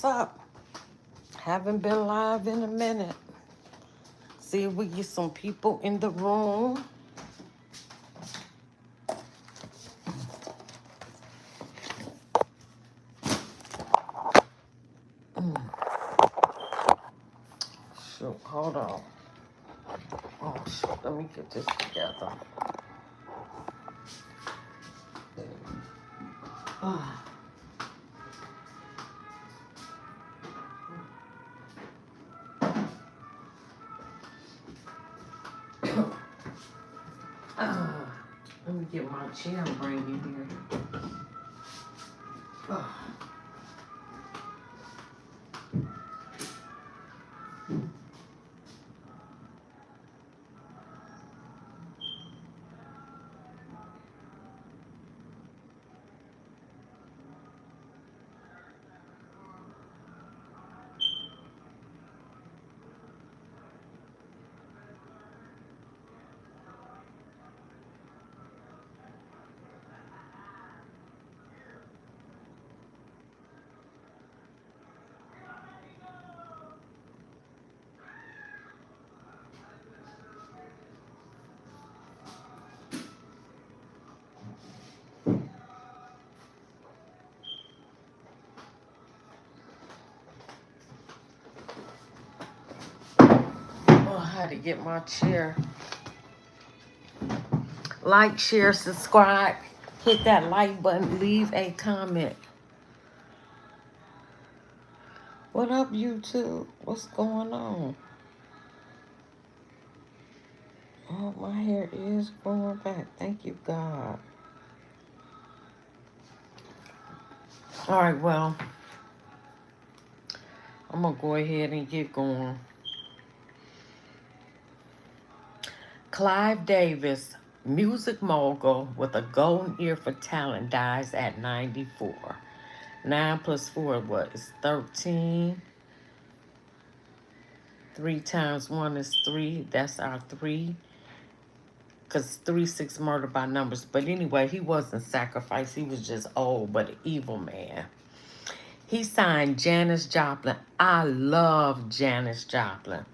What's up? Haven't been live in a minute. See if we get some people in the room. Shoot, hold on. Oh, shoot, let me get this together. Ah. Ah. Let me get my chair and bring you here. Ah. Oh, I had to get my chair. Like, share, subscribe. Hit that like button. Leave a comment. What up, YouTube? What's going on? Oh, my hair is growing back. Thank you, God. All right, well, I'm going to go ahead and get going. Clive Davis, music mogul with a golden ear for talent, dies at 94. 9 plus 4, what, is 13? 3 times 1 is 3. That's our 3. Because 3, 6 murder by numbers. But anyway, he wasn't sacrificed. He was just old, but an evil man. He signed Janis Joplin. I love Janis Joplin.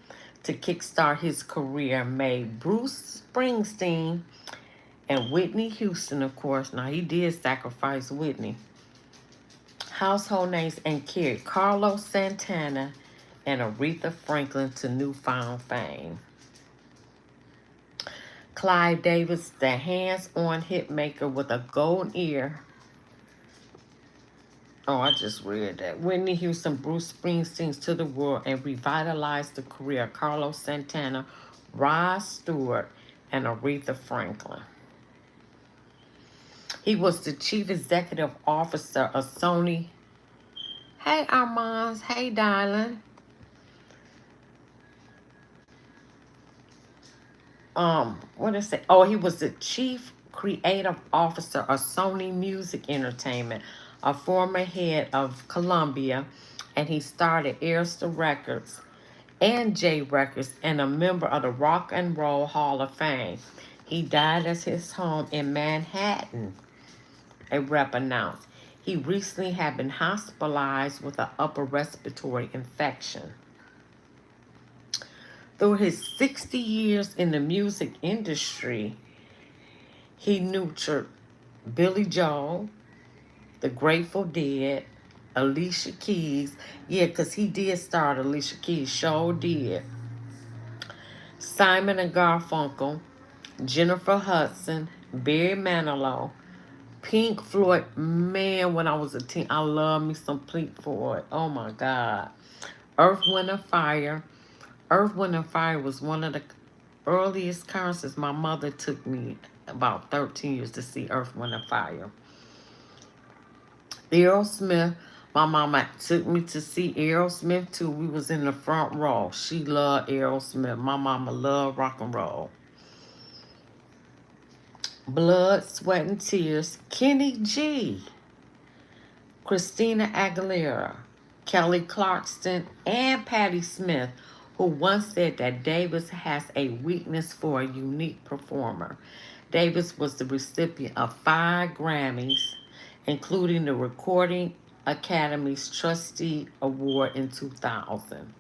To kickstart his career, made Bruce Springsteen and Whitney Houston, of course. Now, he did sacrifice Whitney. Household names and carried Carlos Santana and Aretha Franklin to newfound fame. Clive Davis, the hands-on hit maker with a golden ear. Oh, I just read that. Whitney Houston, Bruce Springsteen's To the World, and revitalized the career of Carlos Santana, Rod Stewart, and Aretha Franklin. He was the chief executive officer of Sony. Hey, Armand. Hey, darling. What is it? Oh, he was the chief creative officer of Sony Music Entertainment, a former head of Columbia, and he started Arista Records and J Records and a member of the Rock and Roll Hall of Fame. He died at his home in Manhattan, a rep announced. He recently had been hospitalized with an upper respiratory infection. Through his 60 years in the music industry, he nurtured Billy Joel, The Grateful Dead, Alicia Keys. Yeah, because he did start Alicia Keys, sure did. Simon and Garfunkel, Jennifer Hudson, Barry Manilow, Pink Floyd. Man, when I was a teen, I loved me some Pink Floyd. Oh my God. Earth, Wind, and Fire. Earth, Wind, and Fire was one of the earliest concerts my mother took me about 13 years to see Earth, Wind, and Fire. Aerosmith. My mama took me to see Aerosmith too. We was in the front row. She loved Aerosmith. My mama loved rock and roll. Blood, Sweat, and Tears. Kenny G. Christina Aguilera. Kelly Clarkson, and Patti Smith, who once said that Davis has a weakness for a unique performer. Davis was the recipient of 5 Grammys, including the Recording Academy's Trustee Award in 2000.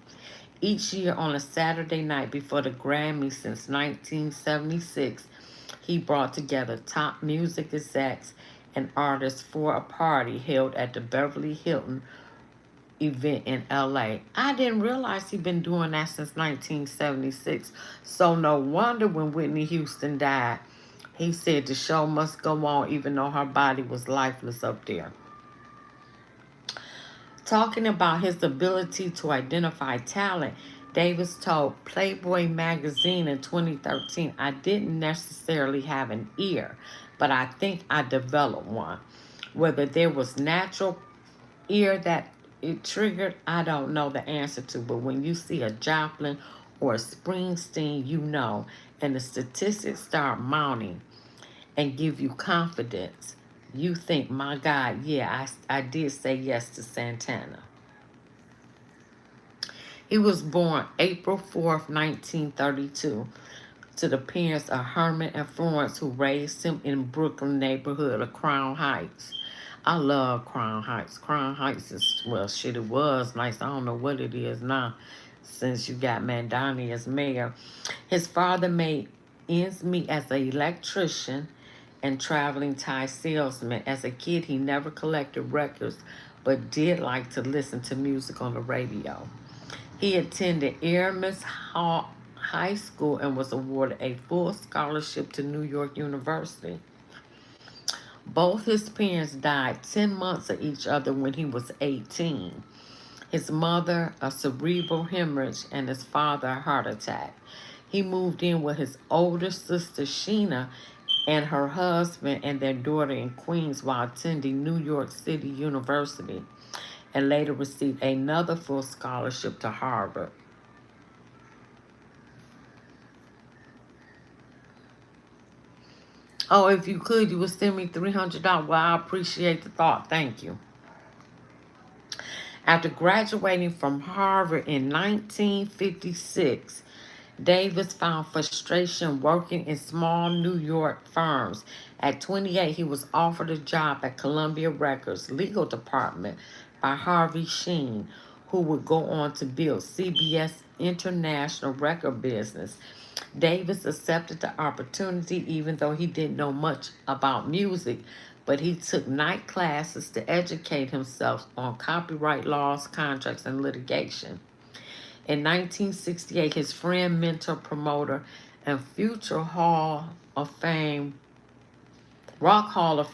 Each year on a Saturday night before the Grammy since 1976, he brought together top music execs and artists for a party held at the Beverly Hilton event in LA. I didn't realize he'd been doing that since 1976. So no wonder when Whitney Houston died, he said the show must go on even though her body was lifeless up there. Talking about his ability to identify talent, Davis told Playboy magazine in 2013, I didn't necessarily have an ear, but I think I developed one. Whether there was natural ear that it triggered, I don't know the answer to. But when you see a Joplin or a Springsteen, you know, and the statistics start mounting and give you confidence, you think, my God, yeah, I did say yes to Santana. He was born April 4th, 1932, to the parents of Herman and Florence, who raised him in Brooklyn neighborhood of Crown Heights. I love Crown Heights. Crown Heights is, well, shit, it was nice. I don't know what it is now since you got Mandani as mayor. His father made ends meet as an electrician and traveling tie salesman. As a kid, he never collected records, but did like to listen to music on the radio. He attended Aramis High School and was awarded a full scholarship to New York University. Both his parents died 10 months of each other when he was 18. His mother, a cerebral hemorrhage, and his father, a heart attack. He moved in with his older sister, Sheena, and her husband and their daughter in Queens while attending New York City University, and later received another full scholarship to Harvard. Oh, if you could, you would send me $300. Well, I appreciate the thought. Thank you. After graduating from Harvard in 1956, Davis found frustration working in small New York firms. At 28, he was offered a job at Columbia Records legal department by Harvey Sheen, who would go on to build CBS International Record Business. Davis accepted the opportunity even though he didn't know much about music, but he took night classes to educate himself on copyright laws, contracts, and litigation. In 1968, his friend, mentor, promoter, and future Rock Hall of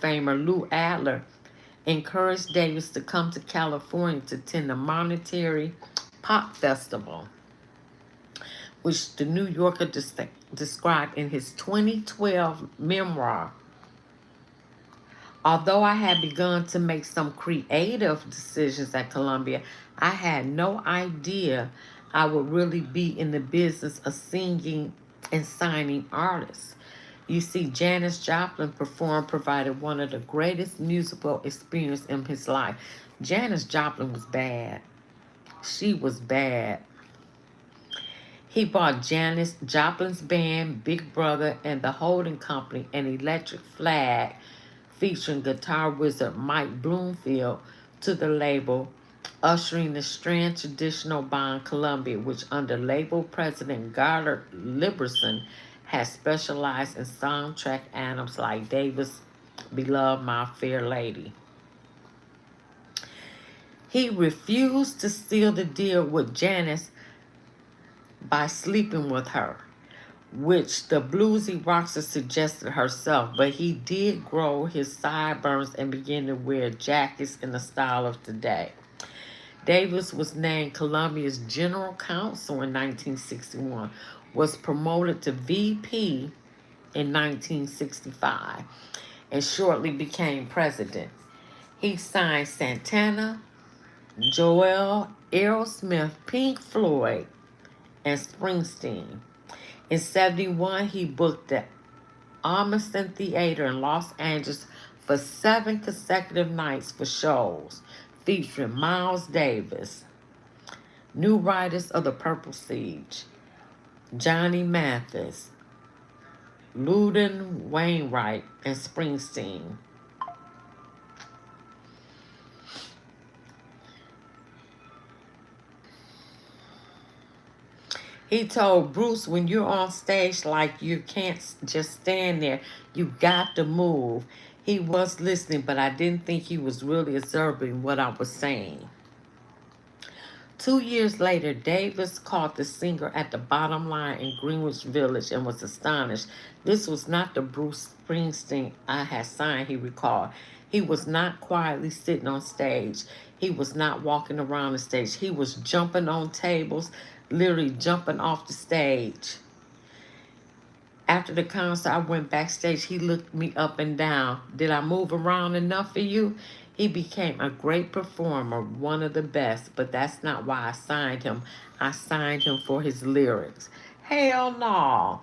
Famer Lou Adler encouraged Davis to come to California to attend the Monterey Pop Festival, which the New Yorker described in his 2012 memoir. Although I had begun to make some creative decisions at Columbia, I had no idea I would really be in the business of singing and signing artists. You see, Janis Joplin provided one of the greatest musical experiences in his life. Janis Joplin was bad. She was bad. He bought Janis Joplin's band, Big Brother, and the holding company an electric flag featuring guitar wizard Mike Bloomfield to the label, ushering the Strand traditional bond Columbia, which under label president Goddard Liberson has specialized in soundtrack anthems like Davis' beloved My Fair Lady. He refused to seal the deal with Janis by sleeping with her, which the bluesy rockster suggested herself, but he did grow his sideburns and begin to wear jackets in the style of today. Davis was named Columbia's general counsel in 1961, was promoted to VP in 1965, and shortly became president. He signed Santana, Joel, Aerosmith, Pink Floyd, and Springsteen. In 71, he booked the Armiston Theater in Los Angeles for 7 consecutive nights for shows featuring Miles Davis, New Riders of the Purple Siege, Johnny Mathis, Loudon Wainwright, and Springsteen. He told Bruce, when you're on stage, like you can't just stand there. You got to move. He was listening, but I didn't think he was really observing what I was saying. 2 years later, Davis caught the singer at the bottom line in Greenwich Village and was astonished. This was not the Bruce Springsteen I had signed, he recalled. He was not quietly sitting on stage. He was not walking around the stage. He was jumping on tables, literally jumping off the stage. After the concert, I went backstage. He looked me up and down. Did I move around enough for you? He became a great performer, one of the best, but that's not why I signed him. I signed him for his lyrics. Hell no.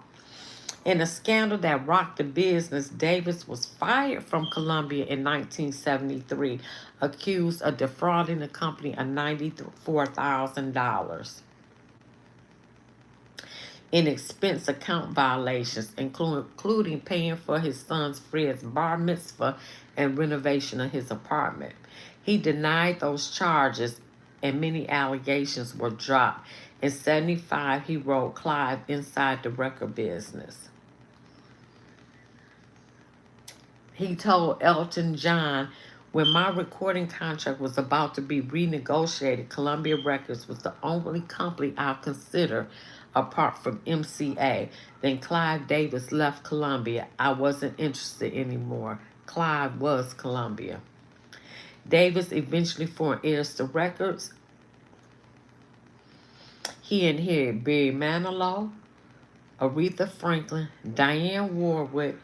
In a scandal that rocked the business, Davis was fired from Columbia in 1973, accused of defrauding the company of $94,000 in expense account violations, including paying for his son's Fred's bar mitzvah and renovation of his apartment. He denied those charges and many allegations were dropped. In 75, he wrote Clive inside the record business. He told Elton John, when my recording contract was about to be renegotiated, Columbia Records was the only company I'll consider apart from MCA. Then Clive Davis left Columbia. I wasn't interested anymore. Clive was Columbia. Davis eventually formed Arista Records. He inherited Barry Manilow, Aretha Franklin, Diane Warwick,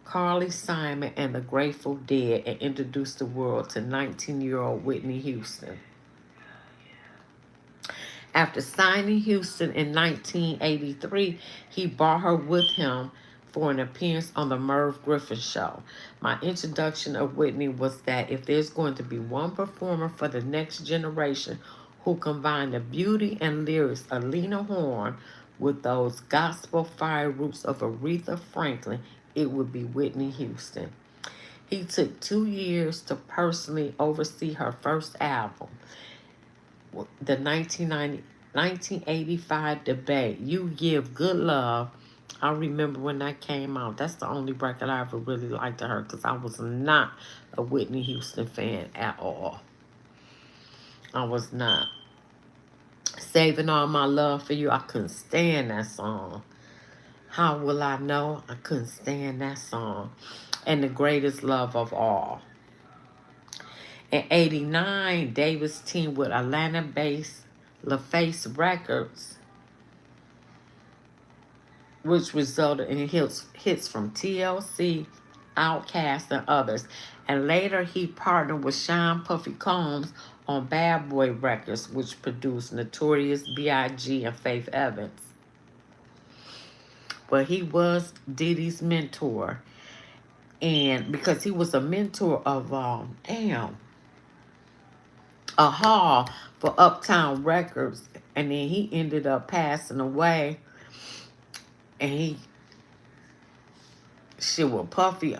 Carly Simon, and the Grateful Dead, and introduced the world to 19-year-old Whitney Houston. After signing Houston in 1983, he brought her with him for an appearance on the Merv Griffin Show. My introduction of Whitney was that if there's going to be one performer for the next generation who combined the beauty and lyrics of Lena Horne with those gospel fire roots of Aretha Franklin, it would be Whitney Houston. He took 2 years to personally oversee her first album, the 1985 debate, You Give Good Love. I remember when that came out. That's the only record I ever really liked of her because I was not a Whitney Houston fan at all. I was not. Saving All My Love for You, I couldn't stand that song. How Will I Know? I couldn't stand that song. And The Greatest Love of All. In 89, Davis teamed with Atlanta-based LaFace Records, which resulted in hits from TLC, Outkast, and others. And later he partnered with Sean Puffy Combs on Bad Boy Records, which produced Notorious B.I.G. and Faith Evans. But he was Diddy's mentor. And because he was a mentor of, a hall for Uptown Records, and then he ended up passing away, and Puffy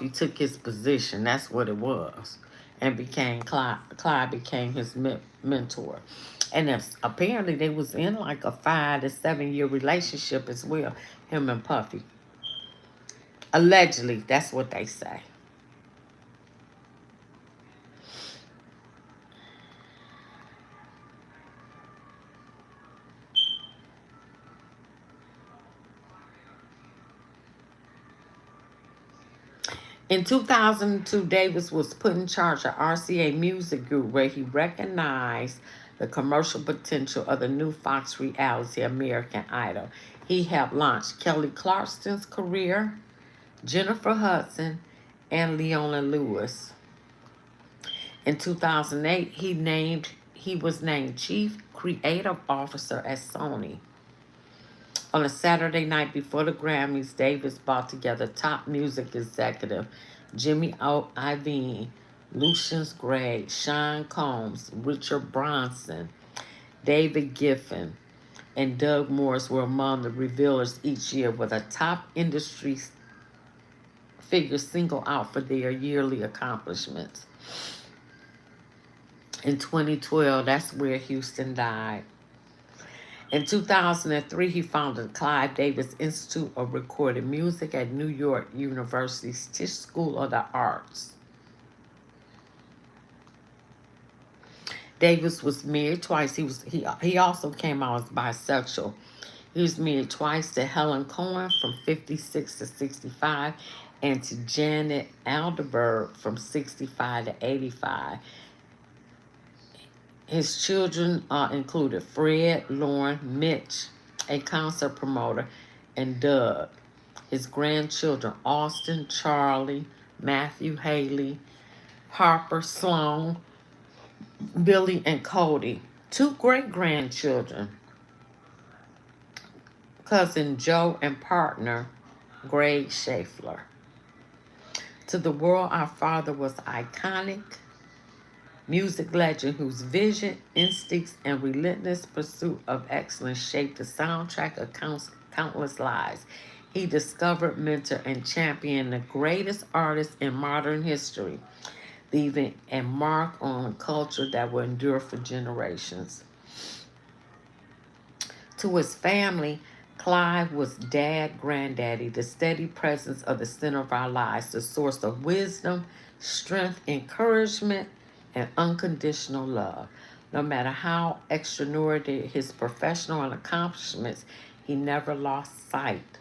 took his position. That's what it was, and Clive became his mentor, and apparently they was in like a 5 to 7 year relationship as well, him and Puffy. Allegedly, that's what they say. In 2002, Davis was put in charge of RCA Music Group, where he recognized the commercial potential of the new Fox reality, American Idol. He helped launch Kelly Clarkson's career, Jennifer Hudson, and Leona Lewis. In 2008, he was named Chief Creative Officer at Sony. On a Saturday night before the Grammys, Davis brought together top music executive Jimmy Iovine, Lucius Gray, Sean Combs, Richard Bronson, David Giffen, and Doug Morris were among the revealers each year, with a top industry figure singled out for their yearly accomplishments. In 2012, that's where Houston died. In 2003, he founded the Clive Davis Institute of Recorded Music at New York University's Tisch School of the Arts. Davis was married twice. He also came out as bisexual. He was married twice to Helen Cohen from 56 to 65 and to Janet Alderberg from 65 to 85. His children included Fred, Lauren, Mitch, a concert promoter, and Doug. His grandchildren, Austin, Charlie, Matthew, Haley, Harper, Sloan, Billy, and Cody. Two great-grandchildren, cousin Joe and partner Greg Schaeffler. To the world, our father was iconic music legend whose vision, instincts, and relentless pursuit of excellence shaped the soundtrack of countless lives. He discovered, mentored, and championed the greatest artists in modern history, leaving a mark on culture that will endure for generations. To his family, Clive was dad, granddaddy, the steady presence of the center of our lives, the source of wisdom, strength, encouragement, and unconditional love. No matter how extraordinary his professional accomplishments, he never lost sight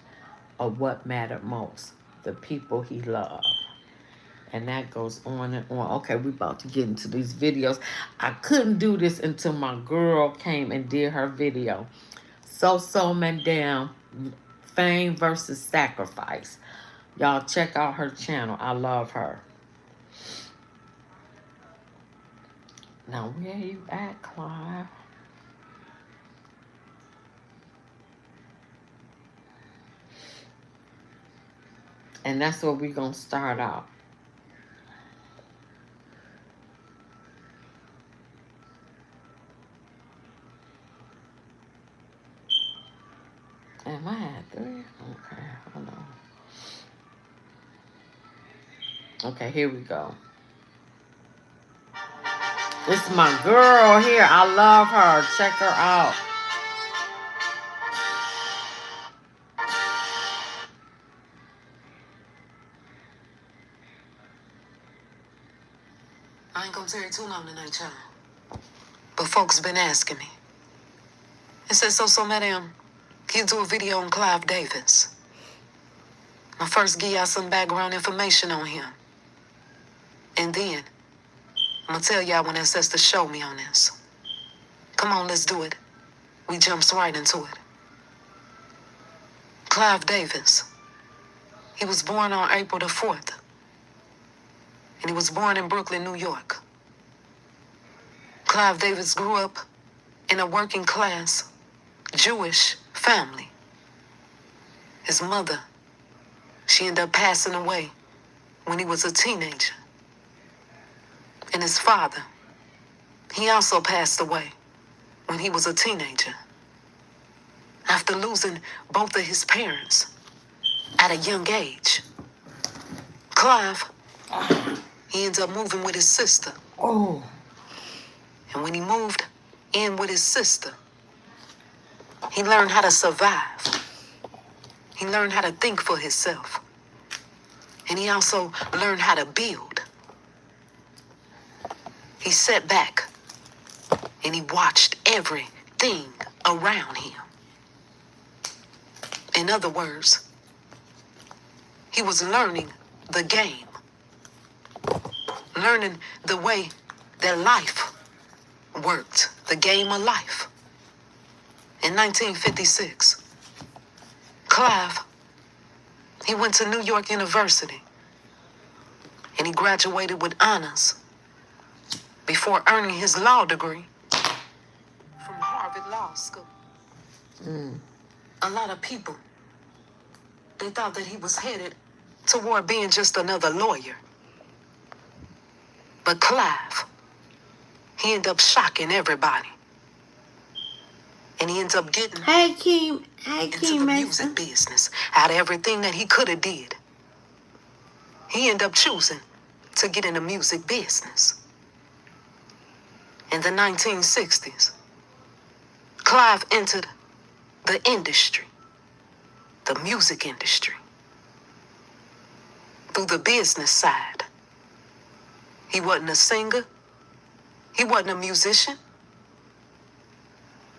of what mattered most, the people he loved. And that goes on and on. Okay, we're about to get into these videos. I couldn't do this until my girl came and did her video. So Madame, Fame versus Sacrifice. Y'all check out her channel. I love her. Now, where you at, Clive? And that's where we're going to start out. Am I at 3? Okay, hold on. Okay, here we go. This is my girl here. I love her. Check her out. I ain't gonna tell you too long tonight, child. But folks been asking me. It says, so, madam, can you do a video on Clive Davis? I first give y'all some background information on him. And then, I'm gonna tell y'all when it says to show me on this. Come on, let's do it. We jumps right into it. Clive Davis. He was born on April the 4th. And he was born in Brooklyn, New York. Clive Davis grew up in a working class Jewish family. His mother, she ended up passing away when he was a teenager. And his father, he also passed away when he was a teenager. After losing both of his parents at a young age, Clive, he ended up moving with his sister. Oh. And when he moved in with his sister, he learned how to survive. He learned how to think for himself. And he also learned how to build. He sat back and he watched everything around him. In other words, he was learning the game. Learning the way that life worked, the game of life. In 1956, Clive, he went to New York University and he graduated with honors before earning his law degree from Harvard Law School. A lot of people, they thought that he was headed toward being just another lawyer. But Clive, he ended up shocking everybody. And he ends up getting into the music business out of everything that he could have did. He ended up choosing to get in the music business. In the 1960s, Clive entered the industry, the music industry, through the business side. He wasn't a singer. He wasn't a musician.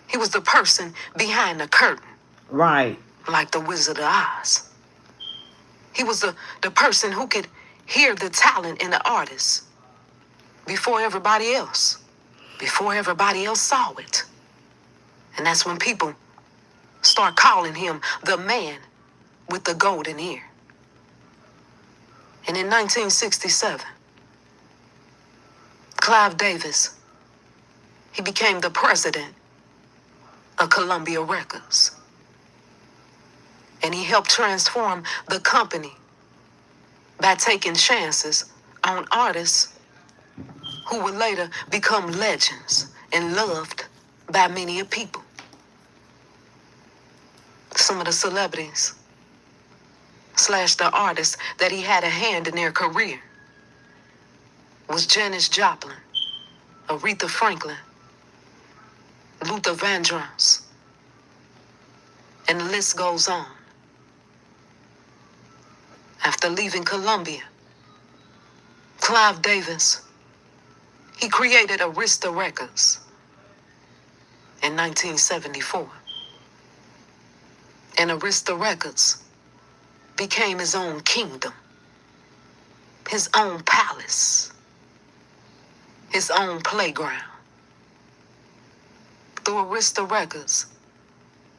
He was the person behind the curtain. Right. Like the Wizard of Oz. He was the person who could hear the talent in the artist before everybody else saw it. And that's when people start calling him the man with the golden ear. And in 1967, Clive Davis, he became the president of Columbia Records. And he helped transform the company by taking chances on artists who would later become legends and loved by many people. Some of the celebrities / the artists that he had a hand in their career was Janis Joplin, Aretha Franklin, Luther Vandross, and the list goes on. After leaving Columbia, Clive Davis, he created Arista Records in 1974. And Arista Records became his own kingdom, his own palace, his own playground. Through Arista Records,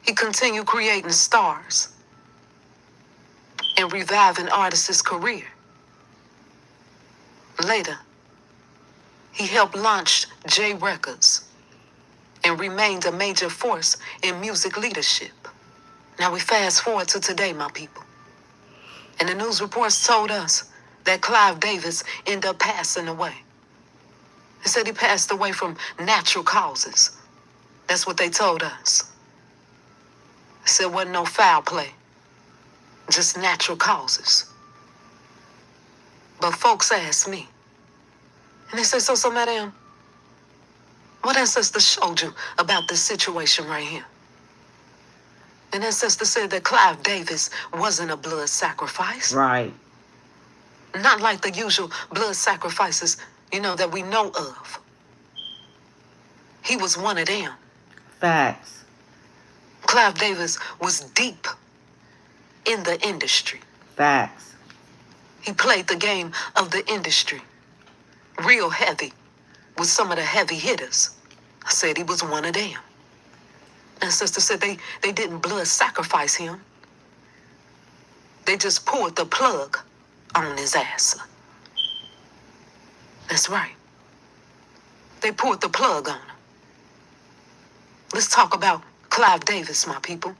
he continued creating stars and reviving artists' career. Later, he helped launch J Records and remained a major force in music leadership. Now we fast forward to today, my people. And the news reports told us that Clive Davis ended up passing away. They said he passed away from natural causes. That's what they told us. They said it wasn't no foul play, just natural causes. But folks asked me, and they said, so madam, what ancestor showed you about this situation right here? And ancestor said that Clive Davis wasn't a blood sacrifice. Right. Not like the usual blood sacrifices, that we know of. He was one of them. Facts. Clive Davis was deep in the industry. Facts. He played the game of the industry real heavy with some of the heavy hitters. I said he was one of them. And sister said they didn't blood sacrifice him. They just poured the plug on his ass. That's right. They poured the plug on him. Let's talk about Clive Davis, my people.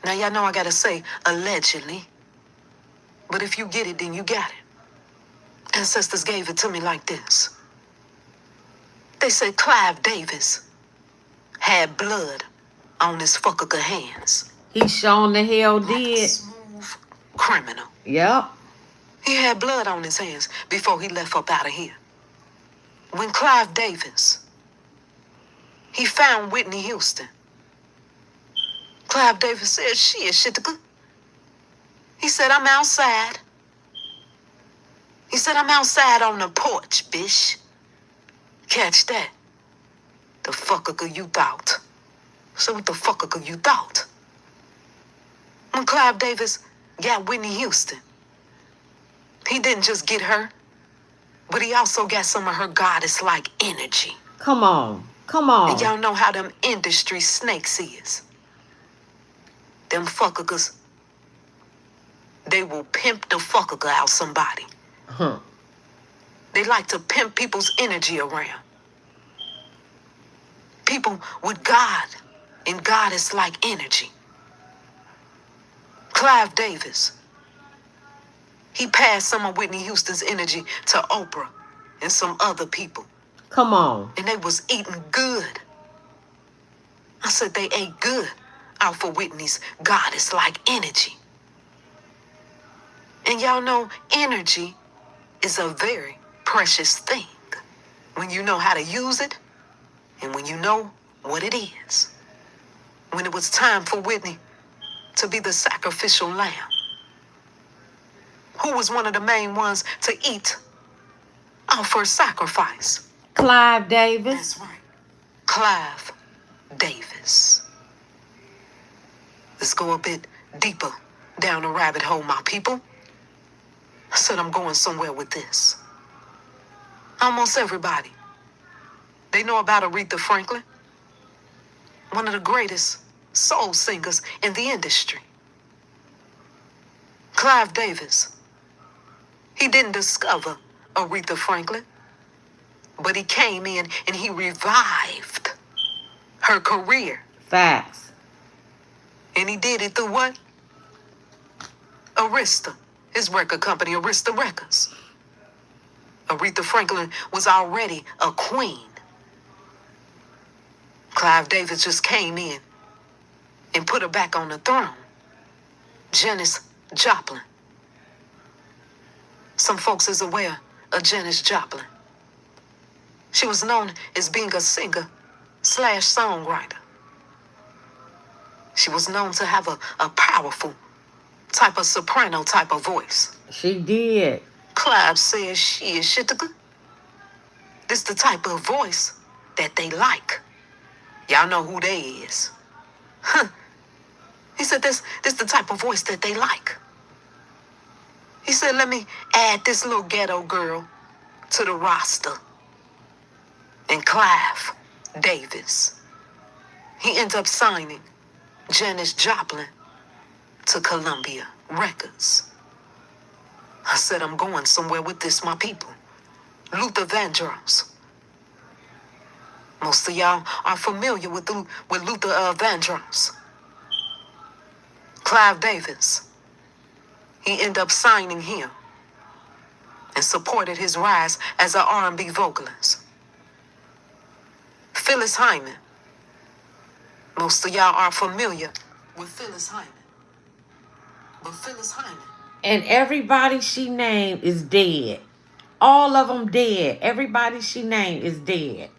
Now, y'all know I gotta say allegedly, but if you get it, then you got it. Ancestors gave it to me like this. They said Clive Davis had blood on his fucker hands. He shown the hell did. Smooth criminal. Yep. He had blood on his hands before he left up out of here. When Clive Davis, he found Whitney Houston, Clive Davis said, shit, he said, I'm outside. He said, I'm outside on the porch, bitch. Catch that. The fucker you thought. So what the fucker you thought? When Clive Davis got Whitney Houston, he didn't just get her, but he also got some of her goddess-like energy. Come on. Come on. And y'all know how them industry snakes is. Them fuckers, they will pimp the fucker out somebody. Huh. They like to pimp people's energy around. People with God and goddess-like energy. Clive Davis, he passed some of Whitney Houston's energy to Oprah and some other people. Come on. And they was eating good. I said they ate good out for Whitney's goddess-like energy. And y'all know energy is a very precious thing when you know how to use it and when you know what it is. when it was time for Whitney to be the sacrificial lamb. Who was one of the main ones to eat our first sacrifice? Clive Davis. That's right. Clive Davis. Let's go a bit deeper down the rabbit hole, my people. I said I'm going somewhere with this. Almost everybody, they know about Aretha Franklin, one of the greatest soul singers in the industry. Clive Davis, he didn't discover Aretha Franklin, but he came in and he revived her career. Facts. And he did it through what? Arista, his record company, Arista Records. Aretha Franklin was already a queen. Clive Davis just came in and put her back on the throne. Janis Joplin. Some folks is aware of Janis Joplin. She was known as being a singer/songwriter. She was known to have a powerful type of soprano type of voice. She did. Clive says she is Shitika. This the type of voice that they like. Y'all know who they is. Huh. He said this the type of voice that they like. He said, let me add this little ghetto girl to the roster. And Clive Davis, he ends up signing Janis Joplin to Columbia Records. I said, I'm going somewhere with this, my people. Luther Vandross. Most of y'all are familiar with Luther Vandross. Clive Davis, he ended up signing him and supported his rise as an R&B vocalist. Phyllis Hyman. Most of y'all are familiar with Phyllis Hyman. But Phyllis Hyman. And everybody she named is dead. All of them dead. Everybody she named is dead.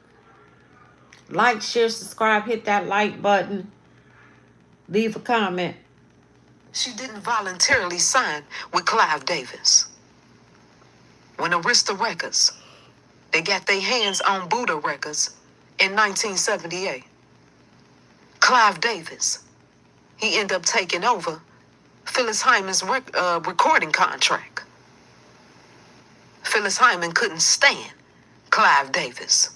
Like, share, subscribe, hit that like button. Leave a comment. She didn't voluntarily sign with Clive Davis. When Arista Records, they got their hands on Buddha Records in 1978. Clive Davis, he ended up taking over Phyllis Hyman's recording contract. Phyllis Hyman couldn't stand Clive Davis.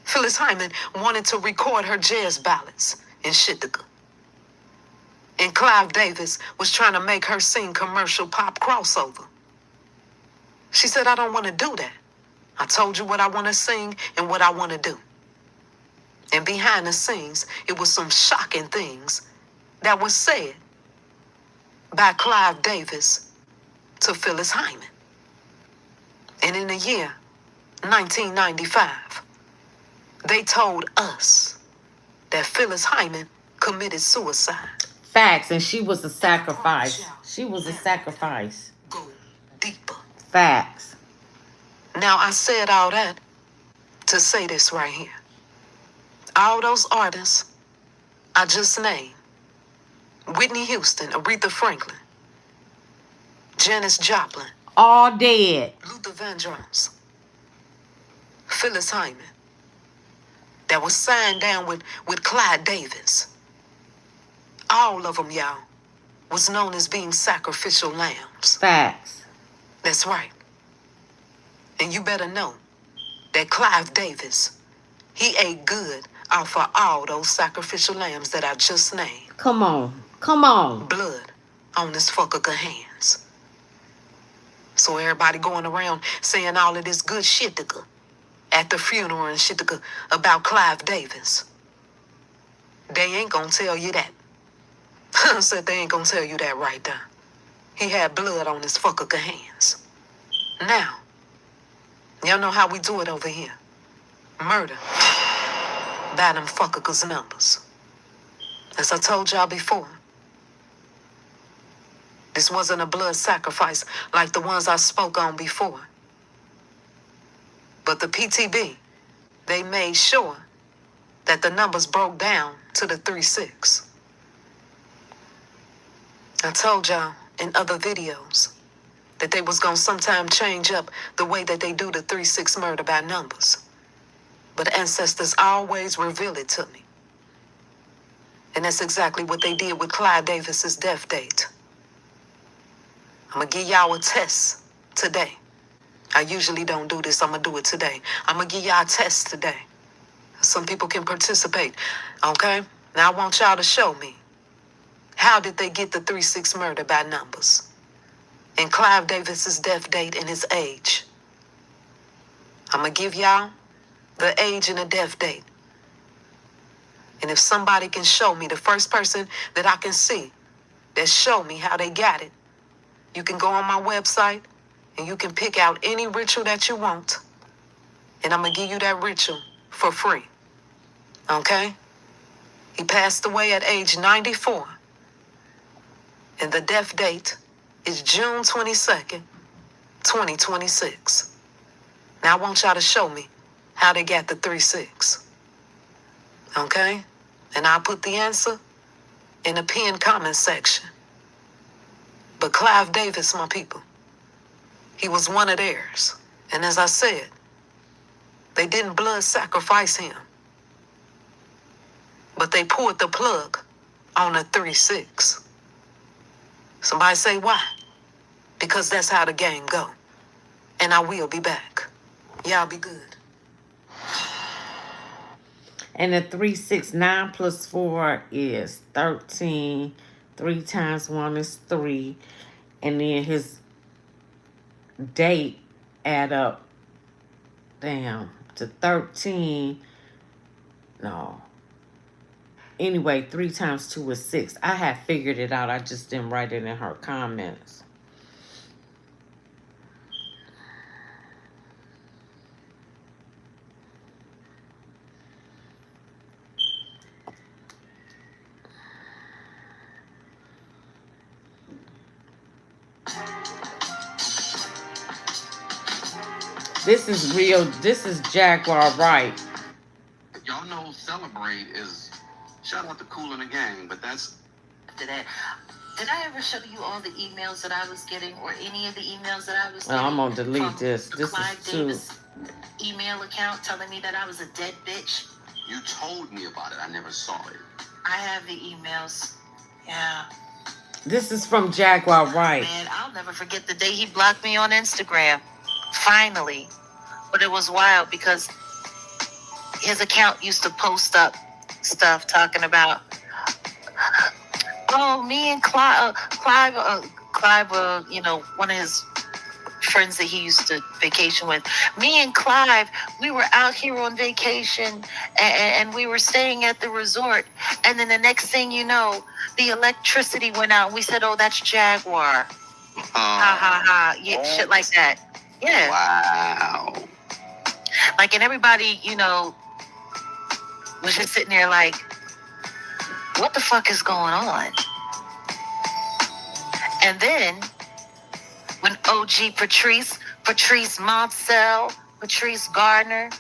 Phyllis Hyman wanted to record her jazz ballads in Shitika. And Clive Davis was trying to make her sing commercial pop crossover. She said, I don't want to do that. I told you what I want to sing and what I want to do. And behind the scenes, it was some shocking things that was said by Clive Davis to Phyllis Hyman. And in the year 1995, they told us that Phyllis Hyman committed suicide. Facts, and she was a sacrifice. She was a sacrifice. Go deeper. Facts. Now, I said all that to say this right here. All those artists I just named, Whitney Houston, Aretha Franklin, Janis Joplin, All dead. Luther Vandross, Phyllis Hyman, that was signed down with Clive Davis. All of them, y'all, was known as being sacrificial lambs. Facts. That's right. And you better know that Clive Davis, he ate good off of all those sacrificial lambs that I just named. Come on. Come on. Blood on his fucker hands. So everybody going around saying all of this good shit at the funeral and shit about Clive Davis. They ain't gonna tell you that. I said they ain't gonna tell you that right there. He had blood on his fucker hands. Now, y'all know how we do it over here. Murder by them fuckers numbers. As I told y'all before, this wasn't a blood sacrifice like the ones I spoke on before. But the PTB, they made sure that the numbers broke down to the 3-6. I told y'all in other videos that they was gonna sometime change up the way that they do the 3-6 murder by numbers. But ancestors always reveal it to me. And that's exactly what they did with Clive Davis's death date. I'm gonna give y'all a test today. I usually don't do this. I'm gonna do it today. I'm gonna give y'all a test today. Some people can participate. Okay? Now I want y'all to show me. How did they get the 3-6 murder by numbers? And Clive Davis's death date and his age. I'm gonna give y'all the age and the death date. And if somebody can show me, the first person that I can see that show me how they got it, you can go on my website and you can pick out any ritual that you want. And I'm gonna give you that ritual for free. Okay? He passed away at age 94. And the death date is June 22nd, 2026. Now I want y'all to show me how they got the 3-6. Okay? And I'll put the answer in the pinned comment section. But Clive Davis, my people, he was one of theirs. And as I said, they didn't blood sacrifice him. But they pulled the plug on a 3-6. Somebody say why? Because that's how the game go. And I will be back. Y'all be good. And the 369 plus 4 is 13. 3 times 1 is 3. And then his date add up, damn, to 13. No. Anyway, 3 times 2 is 6. I had figured it out. I just didn't write it in her comments. This is real. This is Jaguar Right. Y'all know Celebrate is shout out to Cool in the Gang, but that's After that, did I ever show you all the emails that I was getting, or any of the emails that I was Well, getting? I'm gonna delete from this. the This Clive is too. Davis email account telling me that I was a dead bitch. you told me about it. I never saw it. I have the emails. Yeah. This is from Jaguar Right. Man, I'll never forget the day he blocked me on Instagram. Finally. But it was wild because his account used to post up stuff talking about, oh, me and Clive, one of his friends that he used to vacation with. Me and Clive, we were out here on vacation and we were staying at the resort. And then the next thing you know, the electricity went out. We said, oh, that's Jaguar. Ha ha ha. Yeah, shit like that. Yeah. Wow. Like, and everybody, was just sitting there like, what the fuck is going on? And then when OG Patrice Montcel, Patrice Gardner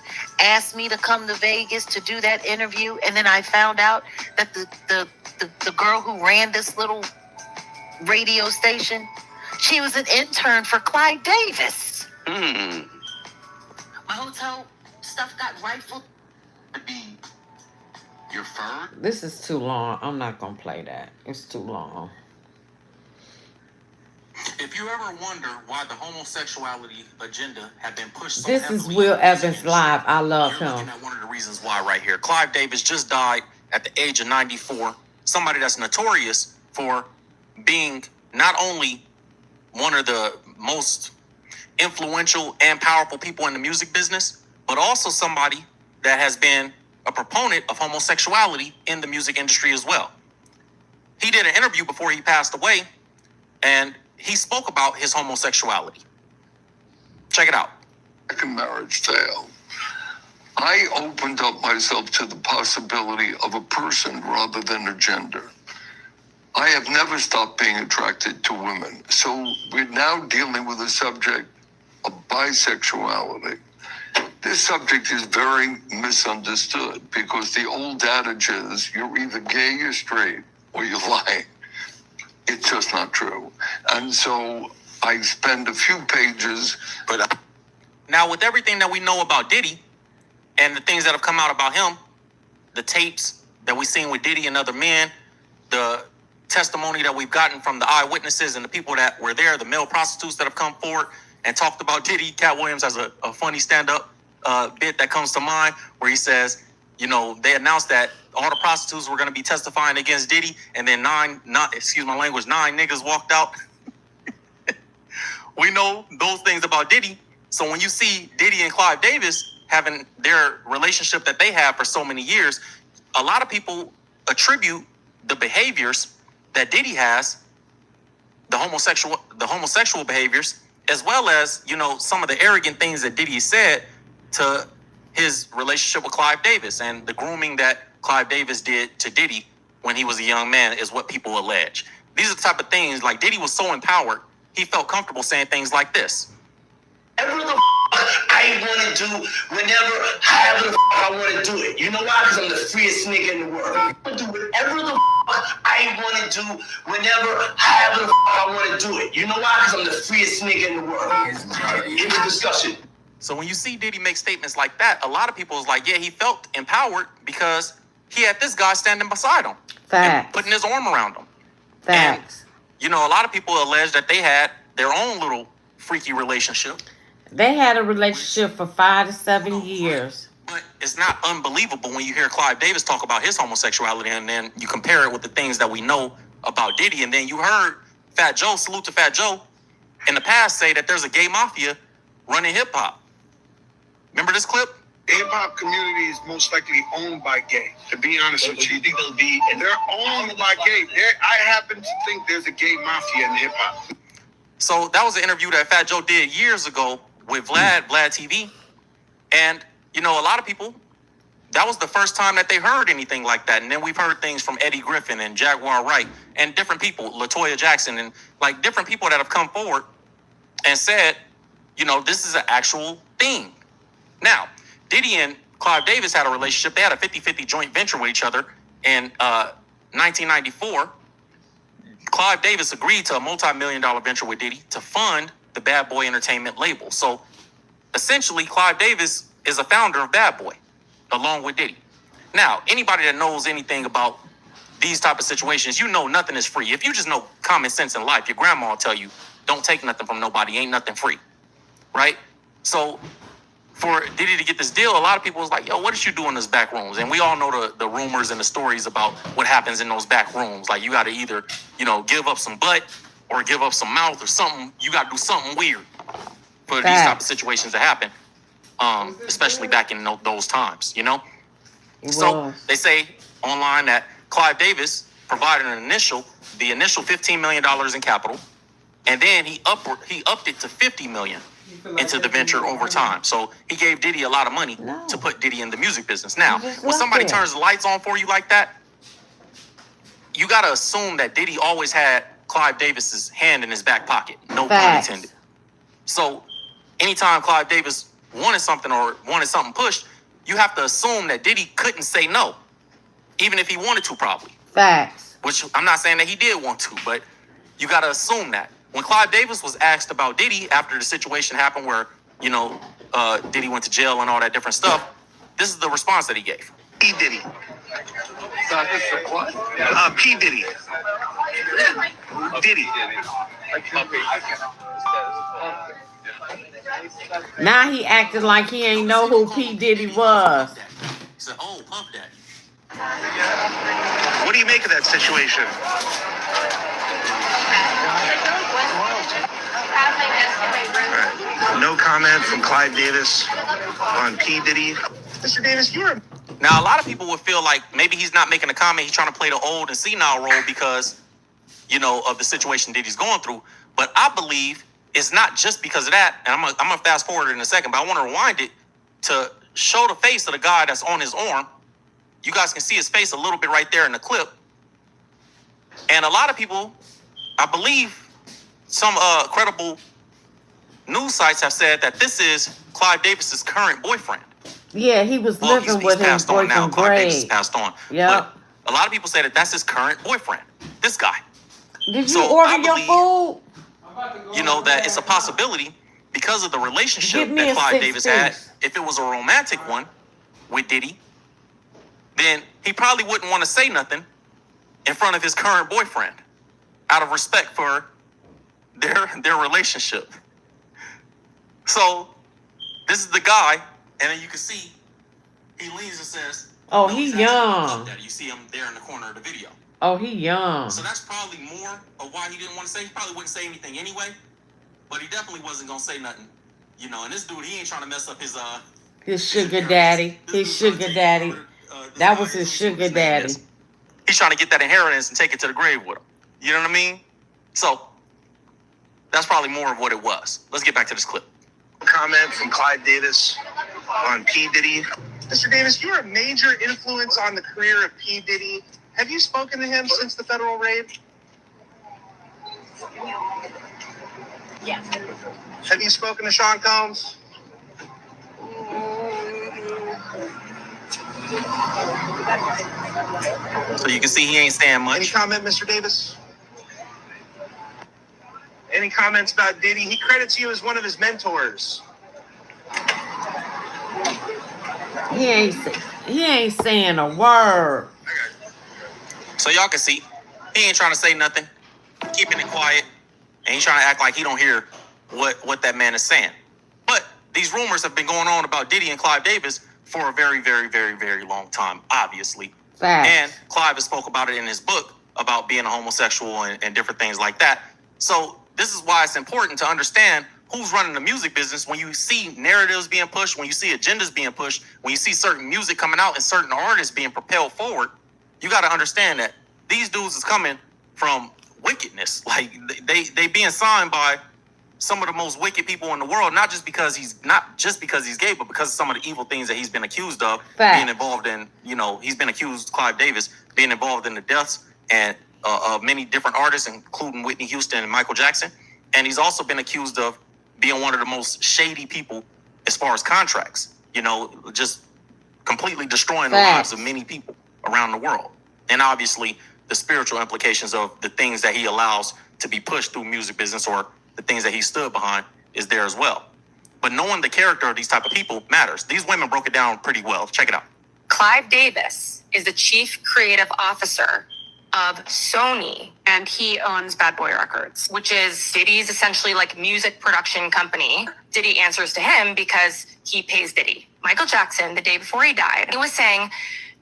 asked me to come to Vegas to do that interview, and then I found out that the girl who ran this little radio station, she was an intern for Clive Davis. My hotel stuff got rifled. To be your fur? This is too long. I'm not gonna play that. It's too long. If you ever wonder why the homosexuality agenda had been pushed so This heavily is Will in the music Evans industry, live. I love you're him. looking at one of the reasons why right here. Clive Davis just died at the age of 94. Somebody that's notorious for being not only one of the most influential and powerful people in the music business, but also somebody that has been a proponent of homosexuality in the music industry as well. He did an interview before he passed away, and he spoke about his homosexuality. Check it out. Second marriage failed. I opened up myself to the possibility of a person rather than a gender. I have never stopped being attracted to women. So we're now dealing with the subject of bisexuality. This subject is very misunderstood because the old adage is you're either gay or straight or you're lying. It's just not true. And so I spend a few pages. But now, with everything that we know about Diddy and the things that have come out about him, the tapes that we've seen with Diddy and other men, the testimony that we've gotten from the eyewitnesses and the people that were there, the male prostitutes that have come forward and talked about Diddy. Cat Williams has a funny stand-up bit that comes to mind where he says, you know, they announced that all the prostitutes were going to be testifying against Diddy, and then nine niggas walked out. We know those things about Diddy. So when you see Diddy and Clive Davis having their relationship that they have for so many years, a lot of people attribute the behaviors that Diddy has, the homosexual behaviors, as well as, you know, some of the arrogant things that Diddy said to his relationship with Clive Davis, and the grooming that Clive Davis did to Diddy when he was a young man is what people allege. These are the type of things, like Diddy was so empowered, he felt comfortable saying things like this. Whatever the I want to do, whenever, however the I want to do it. You know why? Because I'm the freest nigga in the world. I want to do whatever the I want to do, whenever, however the I want to do it. You know why? Because I'm the freest nigga in the world. In the discussion. So when you see Diddy make statements like that, a lot of people is like, yeah, he felt empowered because he had this guy standing beside him. Facts. And putting his arm around him. Facts. And, you know, a lot of people allege that they had their own little freaky relationship. They had a relationship for 5 to 7 years. But it's not unbelievable when you hear Clive Davis talk about his homosexuality, and then you compare it with the things that we know about Diddy. And then you heard Fat Joe, salute to Fat Joe, in the past say that there's a gay mafia running hip hop. Remember this clip? The hip hop community is most likely owned by gay. To be honest with you, they're owned by gay. I happen to think there's a gay mafia in hip hop. So that was an interview that Fat Joe did years ago with Vlad TV. And, you know, a lot of people, that was the first time that they heard anything like that. And then we've heard things from Eddie Griffin and Jaguar Wright and different people, LaToya Jackson, and like different people that have come forward and said, you know, this is an actual thing. Now, Diddy and Clive Davis had a relationship. They had a 50-50 joint venture with each other in 1994. Clive Davis agreed to a multi-million-dollar venture with Diddy to fund the Bad Boy Entertainment label. So essentially, Clive Davis is a founder of Bad Boy, along with Diddy. Now, anybody that knows anything about these type of situations, you know nothing is free. If you just know common sense in life, your grandma will tell you, don't take nothing from nobody, ain't nothing free, right? So for Diddy to get this deal, a lot of people was like, yo, what did you do in those back rooms? And we all know the rumors and the stories about what happens in those back rooms. Like, you got to either, you know, give up some butt or give up some mouth or something. You got to do something weird for these type of situations to happen, especially back in those times, you know? So they say online that Clive Davis provided the initial $15 million in capital, and then he upped it to $50 million into the venture over time. So he gave Diddy a lot of money to put Diddy in the music business. Now, when somebody turns the lights on for you like that, you got to assume that Diddy always had Clive Davis's hand in his back pocket. No pun intended. So anytime Clive Davis wanted something or wanted something pushed, you have to assume that Diddy couldn't say no, even if he wanted to, probably. Facts. Which I'm not saying that he did want to, but you got to assume that. When Clive Davis was asked about Diddy after the situation happened where, you know, Diddy went to jail and all that different stuff, this is the response that he gave. P. Diddy. What? P. Diddy. Diddy. Now he acted like he ain't know who P. Diddy was. He said, oh, Puff Daddy. What do you make of that situation? Right. No comment from Clive Davis on P. Diddy. Mr. Davis, you're a... Now, a lot of people would feel like maybe he's not making a comment. He's trying to play the old and senile role because, you know, of the situation Diddy's going through. But I believe it's not just because of that. And I'm gonna fast forward in a second, but I want to rewind it to show the face of the guy that's on his arm. You guys can see his face a little bit right there in the clip. And a lot of people, I believe, some credible news sites have said that this is Clive Davis's current boyfriend. Yeah, he was Well, living he's with his passed on now. boyfriend Clive Davis has Greg. passed on. Yep. But a lot of people say that that's his current boyfriend. This guy. Did you So order I your believe, food? you know, that it's a possibility because of the Give relationship me that a Clive Davis had. piece. If it was a romantic one with Diddy, then he probably wouldn't want to say nothing in front of his current boyfriend out of respect for their relationship. So this is the guy, and then you can see he leans and says, Oh, no, he he's actually young. Puff Daddy. You see him there in the corner of the video. Oh, he young. So that's probably more of why he didn't want to say. He probably wouldn't say anything anyway, but he definitely wasn't gonna say nothing. You know, and this dude, he ain't trying to mess up his sugar daddy. His sugar daddy. That was his sugar daddy. He's trying to get that inheritance and take it to the grave with him. You know what I mean? So that's probably more of what it was. Let's get back to this clip. Comment from Clive Davis on P. Diddy. Mr. Davis, you're a major influence on the career of P. Diddy. Have you spoken to him since the federal raid? Yes. Have you spoken to Sean Combs? So you can see he ain't saying Any much. comment, Mr. Davis? Any comments about Diddy? He credits you as one of his mentors. He ain't saying a word. So y'all can see he ain't trying to say nothing, keeping it quiet, and he's trying to act like he don't hear what that man is saying. But these rumors have been going on about Diddy and Clive Davis for a very, very, very, very long time, obviously. Facts. And Clive has spoke about it in his book about being a homosexual and different things like that. So this is why it's important to understand who's running the music business. When you see narratives being pushed, when you see agendas being pushed, when you see certain music coming out and certain artists being propelled forward, you got to understand that these dudes is coming from wickedness. Like they being signed by some of the most wicked people in the world, not just because he's gay, but because of some of the evil things that he's been accused of. Facts. Being involved in. You know, he's been accused, Clive Davis, being involved in the deaths and of many different artists, including Whitney Houston and Michael Jackson. And he's also been accused of being one of the most shady people as far as contracts. You know, just completely destroying the lives of many people around the world. And obviously, the spiritual implications of the things that he allows to be pushed through music business or the things that he stood behind is there as well. But knowing the character of these type of people matters. These women broke it down pretty well. Check it out. Clive Davis is the chief creative officer of Sony, and he owns Bad Boy Records, which is Diddy's essentially like music production company. Diddy answers to him because he pays Diddy. Michael Jackson, the day before he died, he was saying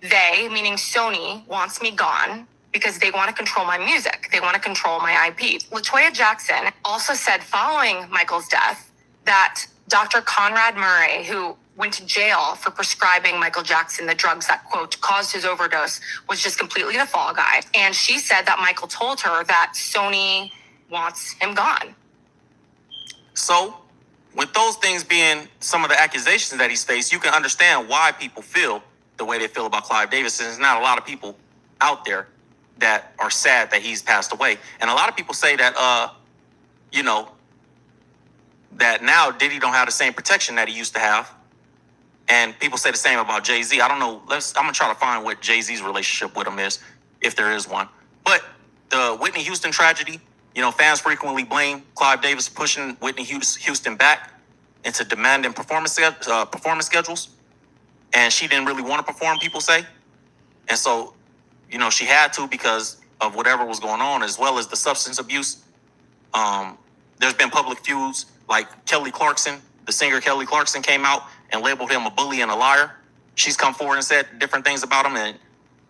they, meaning Sony, wants me gone because they want to control my music. They want to control my IP. LaToya Jackson also said following Michael's death that Dr. Conrad Murray, who went to jail for prescribing Michael Jackson the drugs that, quote, caused his overdose, was just completely the fall guy. And she said that Michael told her that Sony wants him gone. So, with those things being some of the accusations that he's faced, you can understand why people feel the way they feel about Clive Davis. And there's not a lot of people out there that are sad that he's passed away. And a lot of people say that, you know, that now Diddy don't have the same protection that he used to have. And people say the same about Jay-Z. I don't know. I'm going to try to find what Jay-Z's relationship with him is, if there is one. But the Whitney Houston tragedy, you know, fans frequently blame Clive Davis for pushing Whitney Houston back into demanding performance schedules. And she didn't really want to perform, people say. And so, you know, she had to because of whatever was going on, as well as the substance abuse. There's been public feuds, like Kelly Clarkson, the singer Kelly Clarkson came out and labeled him a bully and a liar. She's come forward and said different things about him. And,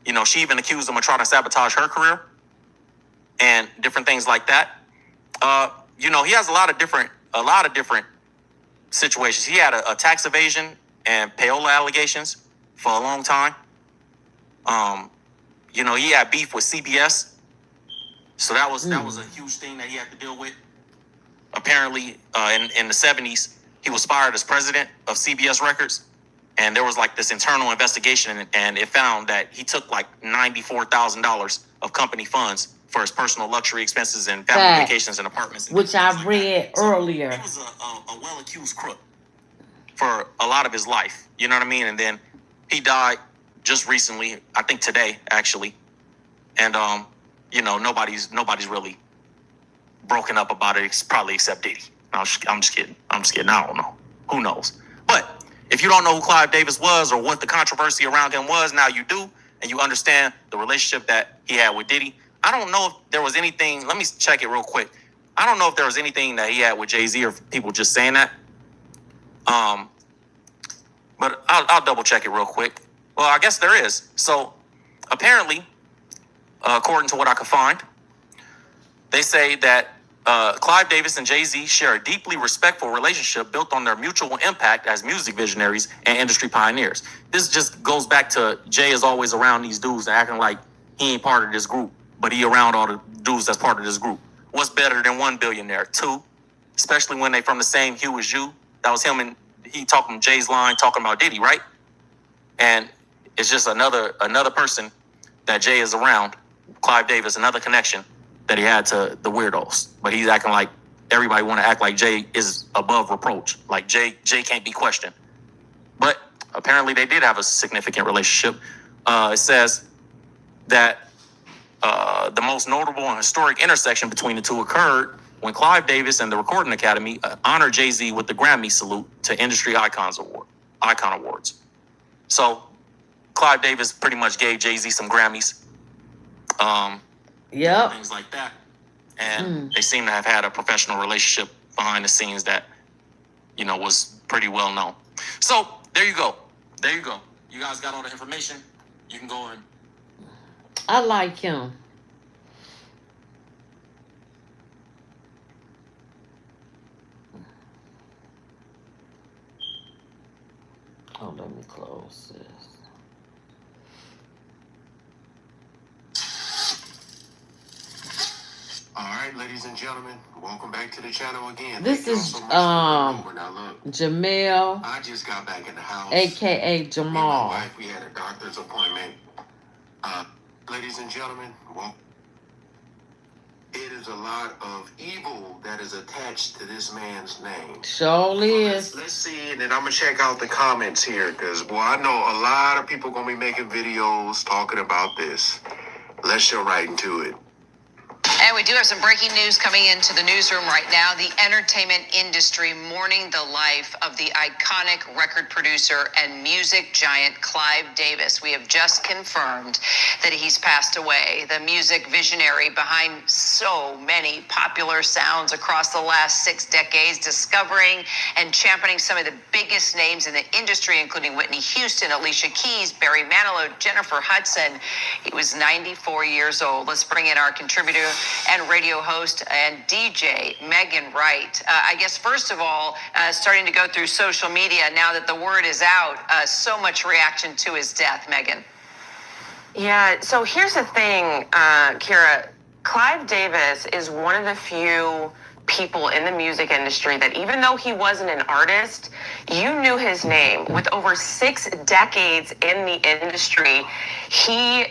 you know, she even accused him of trying to sabotage her career and different things like that. You know, he has a lot of different situations. He had a tax evasion and payola allegations for a long time. You know, he had beef with CBS. So that was a huge thing that he had to deal with. Apparently, in the 70s, he was fired as president of CBS Records. And there was like this internal investigation, and it found that he took like $94,000 of company funds for his personal luxury expenses and family vacations and apartments. And which I read earlier. So he was a well-accused crook for a lot of his life. You know what I mean? And then he died just recently, I think today, actually. And nobody's really broken up about it. It's probably except Diddy. No, I'm just kidding. I don't know. Who knows? But if you don't know who Clive Davis was or what the controversy around him was, now you do, and you understand the relationship that he had with Diddy. I don't know if there was anything. Let me check it real quick. I don't know if there was anything that he had with Jay-Z or people just saying that. But I'll double check it real quick. Well, I guess there is. So apparently, according to what I could find, they say that Clive Davis and Jay-Z share a deeply respectful relationship built on their mutual impact as music visionaries and industry pioneers. This just goes back to Jay is always around these dudes acting like he ain't part of this group, but he around all the dudes that's part of this group. What's better than one billionaire? Two, especially when they from the same hue as you. That was him and he talking Jay's line talking about Diddy, right? And it's just another person that Jay is around, Clive Davis, another connection that he had to the weirdos. But he's acting like everybody want to act like Jay is above reproach. Like Jay can't be questioned. But apparently they did have a significant relationship. It says that the most notable and historic intersection between the two occurred when Clive Davis and the Recording Academy honored Jay-Z with the Grammy Salute to Industry Icon Awards. So Clive Davis pretty much gave Jay-Z some Grammys. Things like that. And they seem to have had a professional relationship behind the scenes that, was pretty well known. So there you go. You guys got all the information. You can go and... I like him. Oh, let me close this. All right, ladies and gentlemen, welcome back to the channel again. This is Now look, Jamel, I just got back in the house. aka Me and my Jamal. wife, we had a doctor's appointment. Ladies and gentlemen, well, it is a lot of evil that is attached to this man's name. Surely is. Let's see, and then I'm gonna check out the comments here, because boy, I know a lot of people gonna be making videos talking about this. Let's jump right into it. And we do have some breaking news coming into the newsroom right now. The entertainment industry mourning the life of the iconic record producer and music giant Clive Davis. We have just confirmed that he's passed away. The music visionary behind so many popular sounds across the last 6 decades, discovering and championing some of the biggest names in the industry, including Whitney Houston, Alicia Keys, Barry Manilow, Jennifer Hudson. He was 94 years old. Let's bring in our contributor and radio host and DJ, Megan Wright. I guess, first of all, starting to go through social media now that the word is out, so much reaction to his death, Megan. Yeah, so here's the thing, Kira. Clive Davis is one of the few people in the music industry that even though he wasn't an artist, you knew his name. With over 6 decades in the industry, he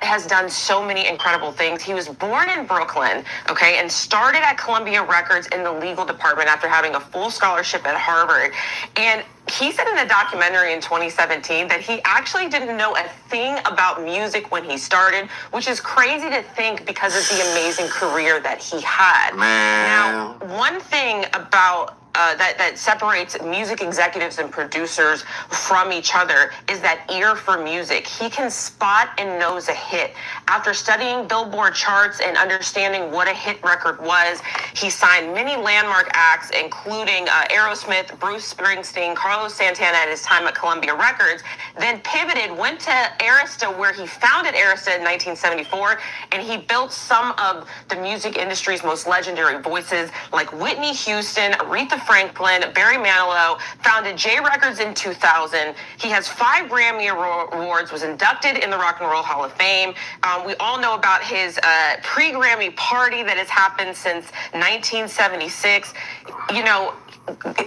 has done so many incredible things. He was born in Brooklyn, okay, and started at Columbia Records in the legal department after having a full scholarship at Harvard. And he said in a documentary in 2017 that he actually didn't know a thing about music when he started, which is crazy to think because of the amazing career that he had. Man. Now, one thing about that separates music executives and producers from each other is that ear for music. He can spot and knows a hit. After studying Billboard charts and understanding what a hit record was, he signed many landmark acts, including Aerosmith, Bruce Springsteen, Carlos Santana at his time at Columbia Records, then pivoted, went to Arista, where he founded Arista in 1974, and he built some of the music industry's most legendary voices like Whitney Houston, Aretha Franklin, Barry Manilow, founded J Records in 2000. He has 5 Grammy Awards, was inducted in the Rock and Roll Hall of Fame. We all know about his pre-Grammy party that has happened since 1976. You know,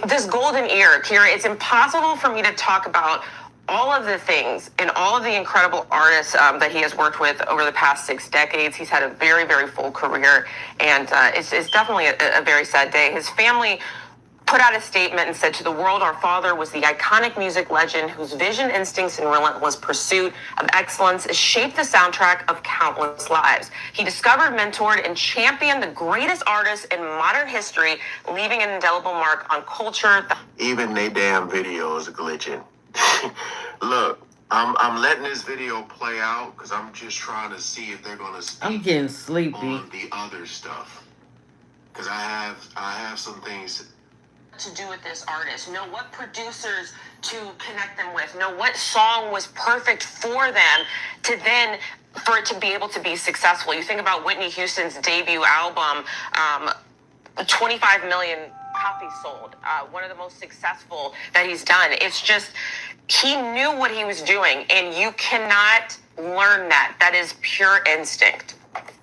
this golden era, Kira, it's impossible for me to talk about all of the things and all of the incredible artists that he has worked with over the past 6 decades. He's had a very, very full career, and it's definitely a very sad day. His family put out a statement and said, to the world, our father was the iconic music legend whose vision, instincts, and relentless pursuit of excellence has shaped the soundtrack of countless lives. He discovered, mentored, and championed the greatest artists in modern history, leaving an indelible mark on culture. Even they damn video is glitching. Look, I'm letting this video play out because I'm just trying to see if they're gonna speak I'm getting sleepy on the other stuff. Because I have some things to do with this artist, know what producers to connect them with, know what song was perfect for them to then for it to be able to be successful. You think about Whitney Houston's debut album, 25 million copies sold, one of the most successful that he's done. It's just, he knew what he was doing, and you cannot learn that. That is pure instinct.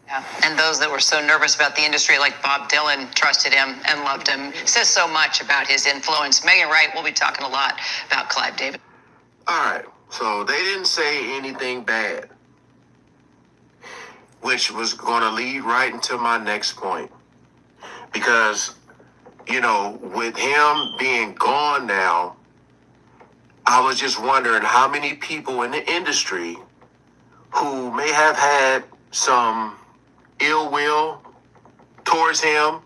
Yeah. And those that were so nervous about the industry, like Bob Dylan, trusted him and loved him. Says so much about his influence. Megan Wright, we'll be talking a lot about Clive Davis. All right, so they didn't say anything bad, which was going to lead right into my next point. Because, you know, with him being gone now, I was just wondering how many people in the industry who may have had some ill will towards him,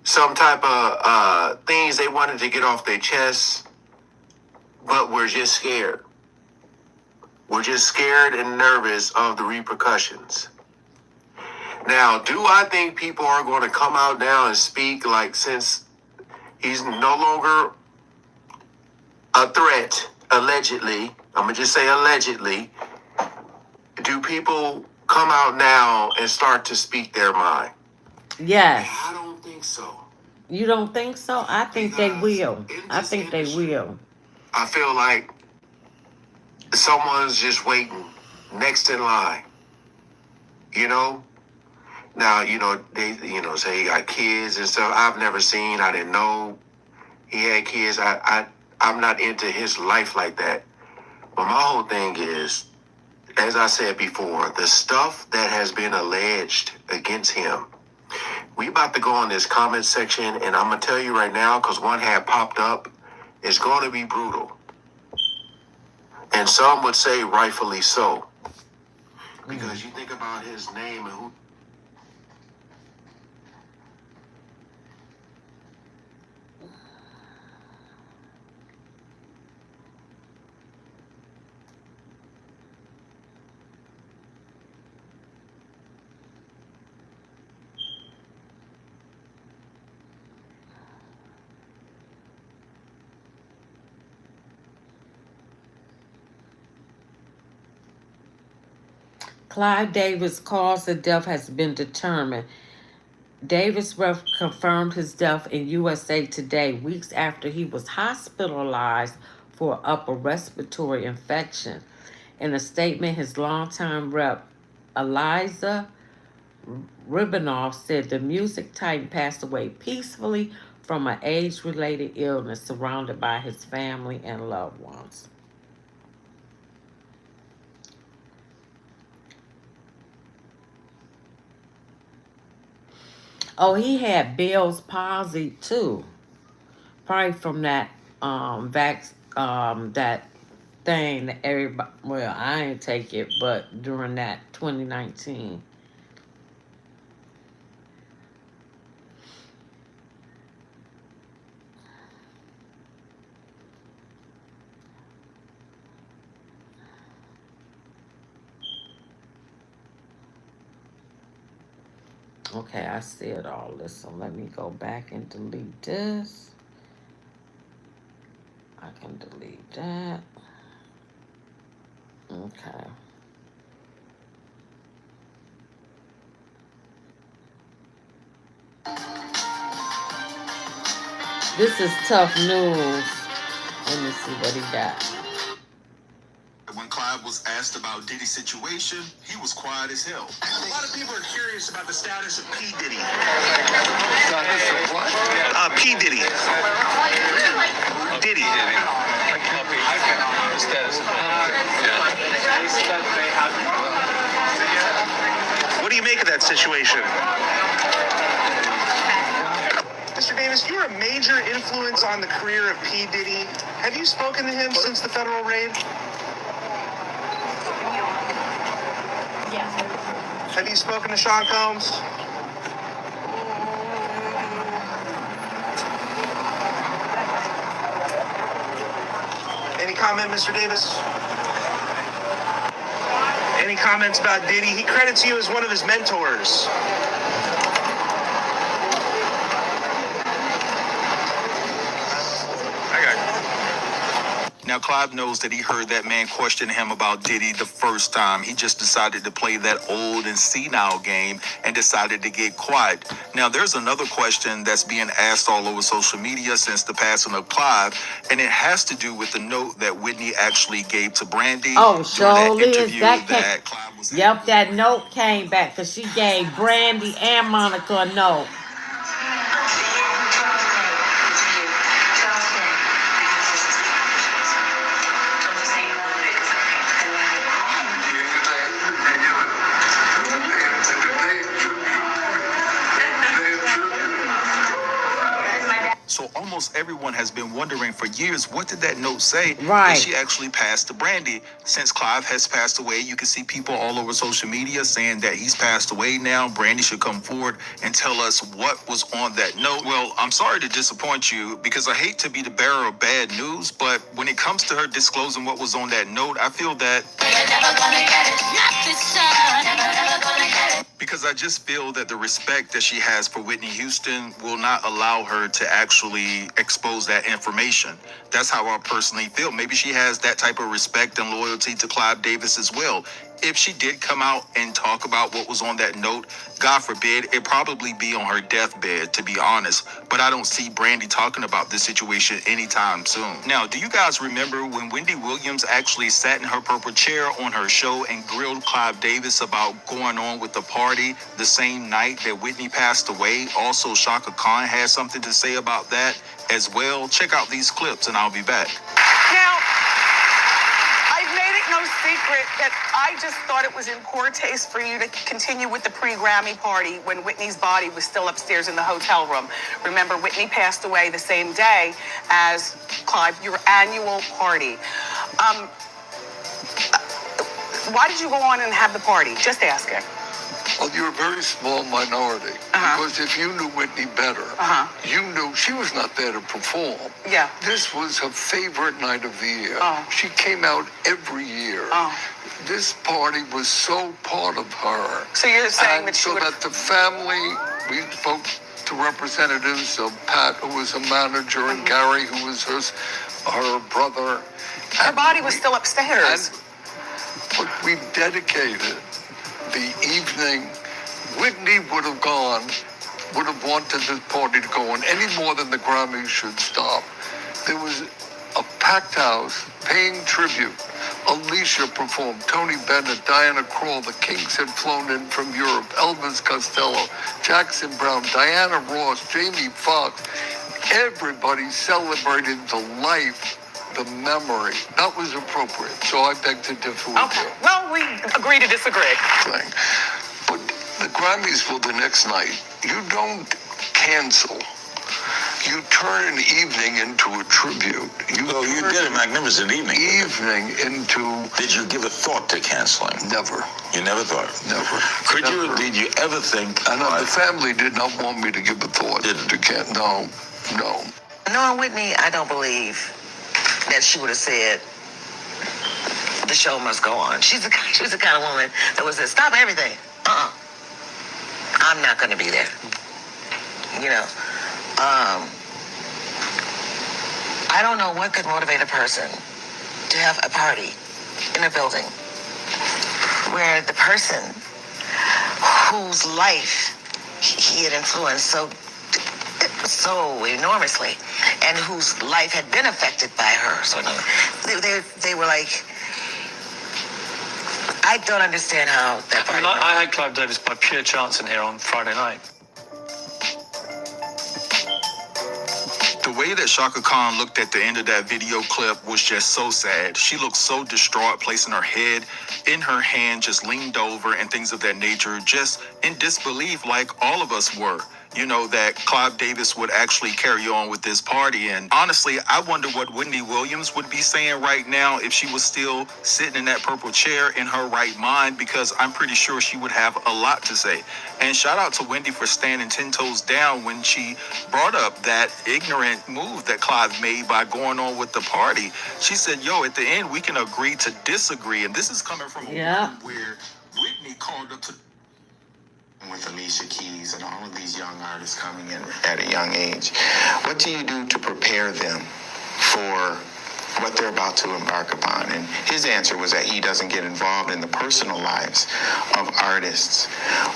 some type of things they wanted to get off their chests, but were just scared. We're just scared and nervous of the repercussions. Now, do I think people are going to come out now and speak, like, since he's no longer a threat, allegedly, I'm going to just say allegedly, do people come out now and start to speak their mind? Yes. I don't think so. You don't think so? I think they will. I think they will. I feel like someone's just waiting next in line. You know? Now, you know, they, you know, say he got kids and stuff. I've never seen, I didn't know he had kids. I'm not into his life like that. But my whole thing is, as I said before, the stuff that has been alleged against him. We about to go in this comment section, and I'm going to tell you right now, because one had popped up, it's going to be brutal. And some would say rightfully so. Because you think about his name and who. Clive Davis' cause of death has been determined. Davis confirmed his death in USA Today, weeks after he was hospitalized for upper respiratory infection. In a statement, his longtime rep, Eliza Ribanoff, said the music titan passed away peacefully from an age-related illness, surrounded by his family and loved ones. Oh, he had Bell's palsy too. Probably from that that thing that everybody, well, I ain't take it, but during that 2019. Okay, I said all this, so let me go back and delete this. I can delete that. Okay. This is tough news. Let me see what he got. When Clive was asked about Diddy's situation, he was quiet as hell. A lot of people are curious about the status of P. Diddy. P. Diddy. Diddy. What do you make of that situation? Mr. Davis, you're a major influence on the career of P. Diddy. Have you spoken to him since the federal raid? Yes. Have you spoken to Sean Combs? Any comment, Mr. Davis? Any comments about Diddy? He credits you as one of his mentors. Now, Clive knows that he heard that man question him about Diddy the first time. He just decided to play that old and senile game and decided to get quiet. Now, there's another question that's being asked all over social media since the passing of Clive, and it has to do with the note that Whitney actually gave to Brandy. Oh, during that surely is interview that Clive was yep, that note came back because she gave Brandy and Monica a note. So almost everyone has been wondering for years, what did that note say? Right. That she actually passed to Brandy. Since Clive has passed away, you can see people all over social media saying that he's passed away now. Brandy should come forward and tell us what was on that note. Well, I'm sorry to disappoint you because I hate to be the bearer of bad news, but when it comes to her disclosing what was on that note, I feel that because I just feel that the respect that she has for Whitney Houston will not allow her to actually expose that information. That's how I personally feel. Maybe she has that type of respect and loyalty to Clive Davis as well. If she did come out and talk about what was on that note, God forbid, it'd probably be on her deathbed, to be honest. But I don't see Brandy talking about this situation anytime soon. Now, do you guys remember when Wendy Williams actually sat in her purple chair on her show and grilled Clive Davis about going on with the party the same night that Whitney passed away? Also, Shaka Khan had something to say about that as well. Check out these clips and I'll be back. Now, I've made it no secret that I just thought it was in poor taste for you to continue with the pre-Grammy party when Whitney's body was still upstairs in the hotel room. Remember, Whitney passed away the same day as Clive, your annual party. Why did you go on and have the party? Just asking. Well, you're a very small minority. Because if you knew Whitney better, you knew she was not there to perform. Yeah. This was her favorite night of the year. She came out every year. This party was so part of her. So you're saying that she so would... that the family, we spoke to representatives of Pat, who was a manager, and Gary, who was her brother. Her body was still upstairs. But we dedicated the evening. Whitney would have wanted this party to go on any more than the Grammys should stop. There was a packed house paying tribute. Alicia performed, Tony Bennett, Diana Krall, the Kinks had flown in from Europe, Elvis Costello, Jackson Brown, Diana Ross, Jamie Foxx. Everybody celebrated the life, the memory. That was appropriate. So I beg to differ with you. Well, we agree to disagree. But the Grammys for the next night, you don't cancel. You turn an evening into a tribute. You did a magnificent evening. Evening into... Did you give a thought to canceling? Never. You never thought? Never. Did you ever think... And the family did not want me to give a thought. No. Knowing Whitney, I don't believe that she would have said, the show must go on. She was the kind of woman that would say, stop everything. I'm not going to be there. You know, I don't know what could motivate a person to have a party in a building where the person whose life he had influenced so enormously and whose life had been affected by her. So they were like, I don't understand how that party I had Clive Davis by pure chance in here on Friday night. The way that Shaka Khan looked at the end of that video clip was just so sad. She looked so distraught, placing her head in her hand, just leaned over and things of that nature, just in disbelief like all of us were. you know, that Clive Davis would actually carry on with this party. And honestly, I wonder what Whitney Williams would be saying right now if she was still sitting in that purple chair in her right mind, because I'm pretty sure she would have a lot to say. And shout out to Wendy for standing 10 toes down when she brought up that ignorant move that Clive made by going on with the party. She said, yo, at the end, we can agree to disagree. And this is coming from a woman where Whitney called up to with Alicia Keys and all of these young artists coming in at a young age. What do you do to prepare them for what they're about to embark upon? And his answer was that he doesn't get involved in the personal lives of artists.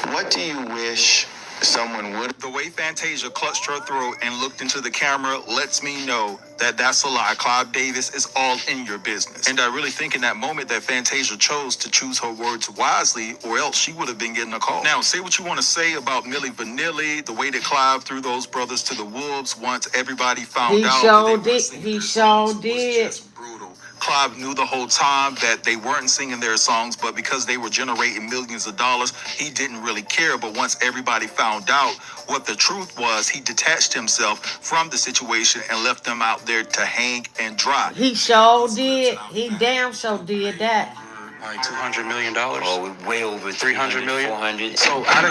What do you wish someone would? The way Fantasia clutched her throat and looked into the camera lets me know that that's a lie. Clive Davis is all in your business. And I really think in that moment that Fantasia chose to choose her words wisely, or else she would have been getting a call. Now, say what you want to say about Milli Vanilli, the way that Clive threw those brothers to the wolves once everybody found out. He sure did. Brutal. Clive knew the whole time that they weren't singing their songs, but because they were generating millions of dollars, he didn't really care. But once everybody found out what the truth was, he detached himself from the situation and left them out there to hang and dry. He sure did. He damn sure did that. Like $200 million. Oh, way over 300 million. 400. So out of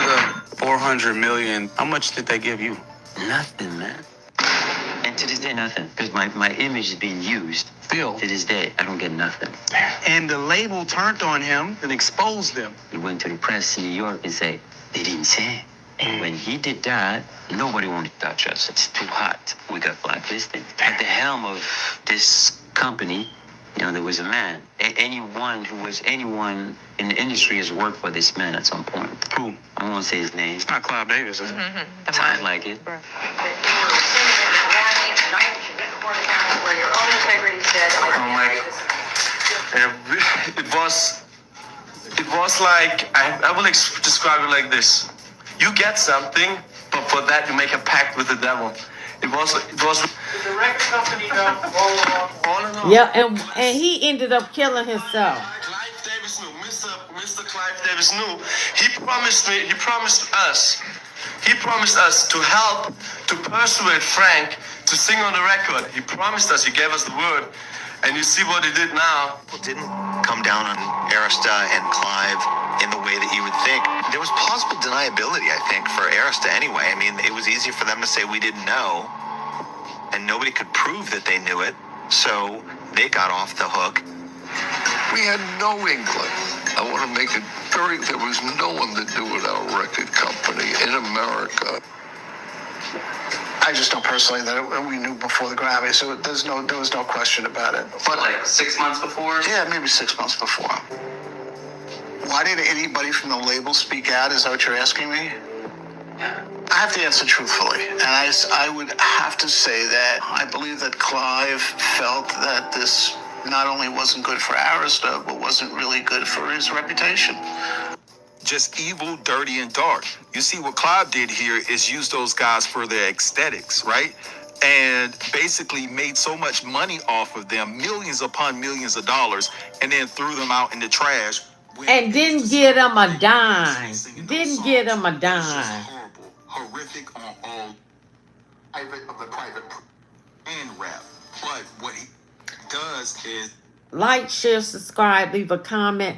the 400 million, how much did they give you? Nothing, man. And to this day, nothing. Because my image is being used. Still. To this day, I don't get nothing. And the label turned on him and exposed them. He went to the press in New York and said, they didn't say it. And when he did that, nobody wanted to touch us. It's too hot. We got blacklisted. At the helm of this company, you know, there was a man. Anyone in the industry has worked for this man at some point. Who? I won't say his name. It's not Clive Davis, is it? Sounds like it. Where your own integrity said, it was like, I will describe it like this. You get something, but for that you make a pact with the devil. It was. Did the record company know all along? Yeah, and he ended up killing himself. Clive Davis knew. Mr. Clive Davis knew. He promised us to help to persuade Frank to sing on the record. He promised us. He gave us the word. And you see what he did now. Didn't come down on Arista and Clive in the way that you would think. There was plausible deniability, I think, for Arista anyway. I mean, it was easy for them to say we didn't know, and nobody could prove that they knew it, so they got off the hook. We had no inkling. I want to make it there was no one that knew at our record company in America. I just know personally that we knew before the Grammy, so there was no question about it. But like 6 months before? Yeah, maybe 6 months before. Why didn't anybody from the label speak out? Is that what you're asking me? I have to answer truthfully, and I would have to say that I believe that Clive felt that this not only wasn't good for Arista, but wasn't really good for his reputation. Just evil, dirty, and dark. You see, what Clive did here is use those guys for their aesthetics, right? And basically made so much money off of them, millions upon millions of dollars, and then threw them out in the trash. And didn't get him a dime. Didn't get him a dime. Horrible, horrific on all of the private and rap. But what he does is Like, share, subscribe, leave a comment.